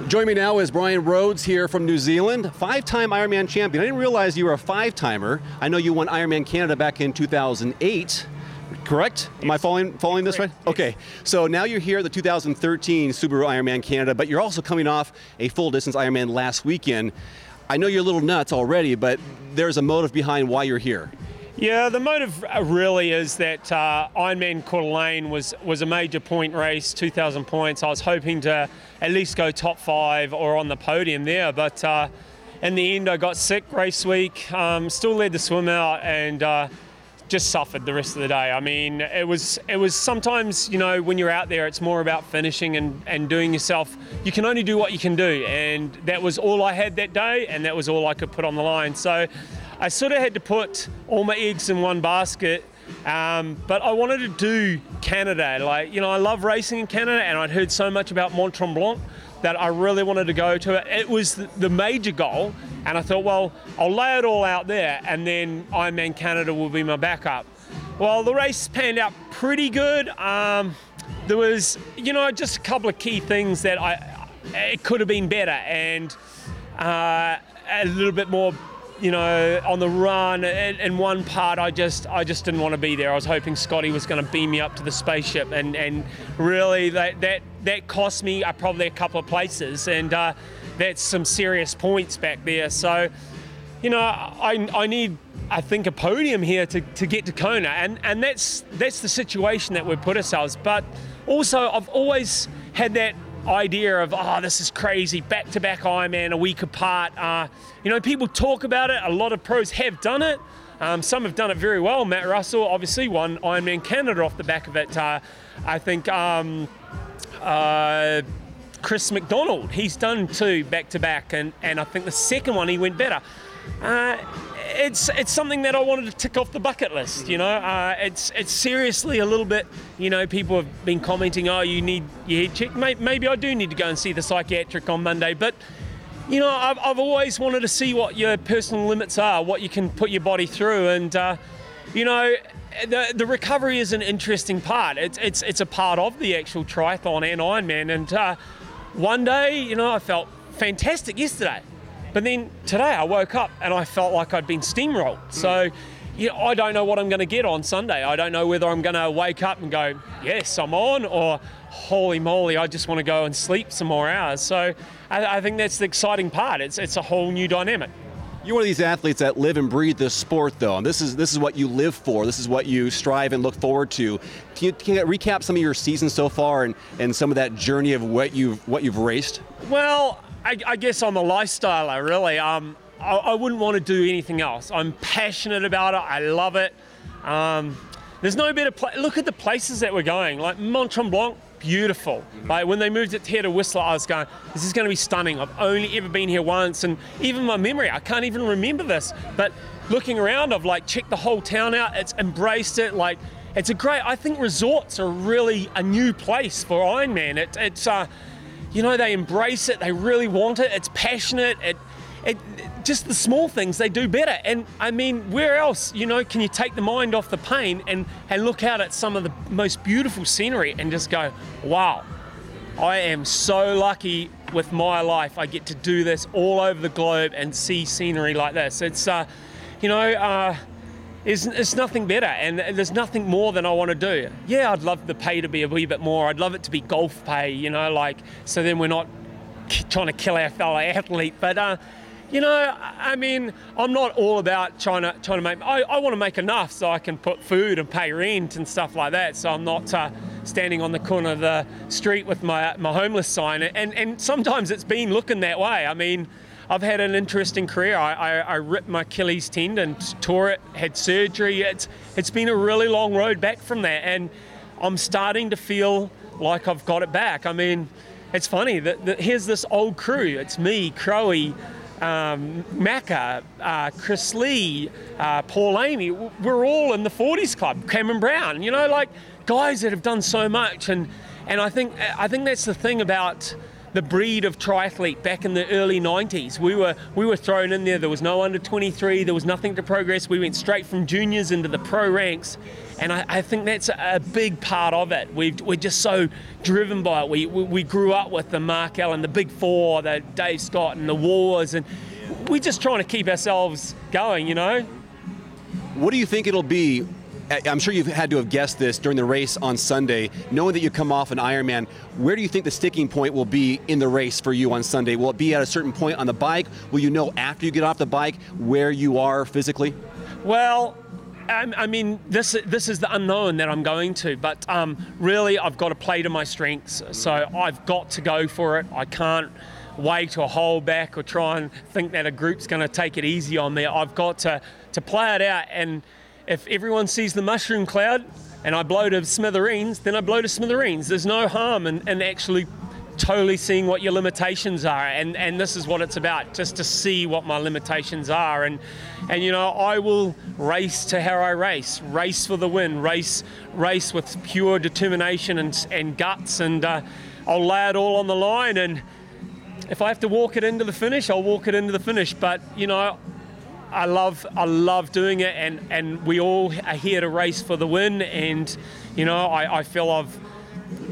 Joining me now is Bryan Rhodes here from New Zealand, five-time Ironman champion. I didn't realize you were a five-timer. I know you won Ironman Canada back in 2008, correct? Yes. Am I following this right? Yes. Okay, so now you're here at the 2013 Subaru Ironman Canada, but you're also coming off a full-distance Ironman last weekend. I know you're a little nuts already, but there's a motive behind why you're here. Yeah, the motive really is that Ironman Coeur d'Alene was a major point race, 2,000 points. I was hoping to at least go top 5 or on the podium there, but in the end I got sick race week, still led the swim out and just suffered the rest of the day. I mean, it was sometimes, you know, when you're out there, it's more about finishing and doing yourself. You can only do what you can do, and that was all I had that day, and that was all I could put on the line. So I sort of had to put all my eggs in one basket, but I wanted to do Canada. Like, you know, I love racing in Canada, and I'd heard so much about Mont Tremblant that I really wanted to go to it. It was the major goal, and I thought, well, I'll lay it all out there, and then Ironman Canada will be my backup. Well, the race panned out pretty good. There was, you know, just a couple of key things that it could have been better, and a little bit more, you know, on the run. In one part, I just didn't want to be there. I was hoping Scotty was going to beam me up to the spaceship, and really that cost me probably a couple of places, and that's some serious points back there. So, you know, I need, I think, a podium here to get to Kona, and that's the situation that we've put ourselves. But also, I've always had that idea of, this is crazy, back-to-back Ironman a week apart. You know, people talk about it. A lot of pros have done it. Some have done it very well. Matt Russell obviously won Ironman Canada off the back of it. I think Chris McDonald, he's done 2 back-to-back, and I think the second one he went better. It's something that I wanted to tick off the bucket list, you know. It's seriously a little bit, you know, people have been commenting, you need your head checked. Maybe I do need to go and see the psychiatric on Monday, but, you know, I've always wanted to see what your personal limits are, what you can put your body through, and, you know, the recovery is an interesting part. It's a part of the actual triathlon and Ironman, and one day, you know, I felt fantastic yesterday. But then today I woke up and I felt like I'd been steamrolled. So, you know, I don't know what I'm going to get on Sunday. I don't know whether I'm going to wake up and go, yes, I'm on, or holy moly, I just want to go and sleep some more hours. So I think that's the exciting part. It's a whole new dynamic. You're one of these athletes that live and breathe this sport, though, and this is what you live for. This is what you strive and look forward to. Can you recap some of your season so far and some of that journey of what you've raced? Well, I guess I'm a lifestyler, really. I wouldn't want to do anything else. I'm passionate about it. I love it. There's no better place. Look at the places that we're going. Like Mont Tremblant, beautiful. Like when they moved it here to Whistler, I was going, this is going to be stunning. I've only ever been here once, and even my memory, I can't even remember this. But looking around, I've like checked the whole town out. It's embraced it. Like, it's a great. I think resorts are really a new place for Ironman. It's you know, they embrace it, they really want it, it's passionate, it just the small things they do better. And I mean, where else, you know, can you take the mind off the pain and look out at some of the most beautiful scenery and just go, wow, I am so lucky with my life. I get to do this all over the globe and see scenery like this. It's, you know, it's nothing better, and there's nothing more than I want to do. Yeah, I'd love the pay to be a wee bit more. I'd love it to be golf pay, you know, like, so then we're not trying to kill our fellow athlete. But, you know, I mean, I'm not all about trying to make, I want to make enough so I can put food and pay rent and stuff like that. So I'm not standing on the corner of the street with my homeless sign. And sometimes it's been looking that way. I mean, I've had an interesting career. I ripped my Achilles tendon, tore it, had surgery. It's been a really long road back from that, and I'm starting to feel like I've got it back. I mean, it's funny that here's this old crew. It's me, Crowie, Macca, Chris Lee, Paul Amy. We're all in the 40s club. Cameron Brown. You know, like guys that have done so much, and I think that's the thing about the breed of triathlete back in the early 90s. We were thrown in there. There was no under 23. There was nothing to progress. We went straight from juniors into the pro ranks. And I think that's a big part of it. We're just so driven by it. We grew up with the Mark Allen, the Big Four, the Dave Scott and the Wars, and we're just trying to keep ourselves going, you know? What do you think it'll be? I'm sure you've had to have guessed this during the race on Sunday, knowing that you come off an Ironman. Where do you think the sticking point will be in the race for you on Sunday? Will it be at a certain point on the bike? Will you know after you get off the bike where you are physically? Well, I mean, this is the unknown that I'm going to, but really I've got to play to my strengths. So I've got to go for it. I can't wait or hold back or try and think that a group's going to take it easy on me. I've got to play it out, and if everyone sees the mushroom cloud and I blow to smithereens, then I blow to smithereens. There's no harm in actually totally seeing what your limitations are, and this is what it's about, just to see what my limitations are, and you know, I will race to how I race for the win, race with pure determination and guts, and I'll lay it all on the line, and if I have to walk it into the finish, I'll walk it into the finish. But you know, I love doing it, and we all are here to race for the win, and you know, I feel I've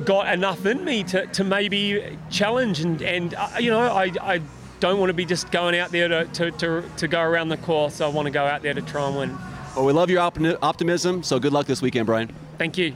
got enough in me to maybe challenge, and you know, I don't want to be just going out there to go around the course. I want to go out there to try and win. Well, we love your optimism, so good luck this weekend, Bryan. Thank you.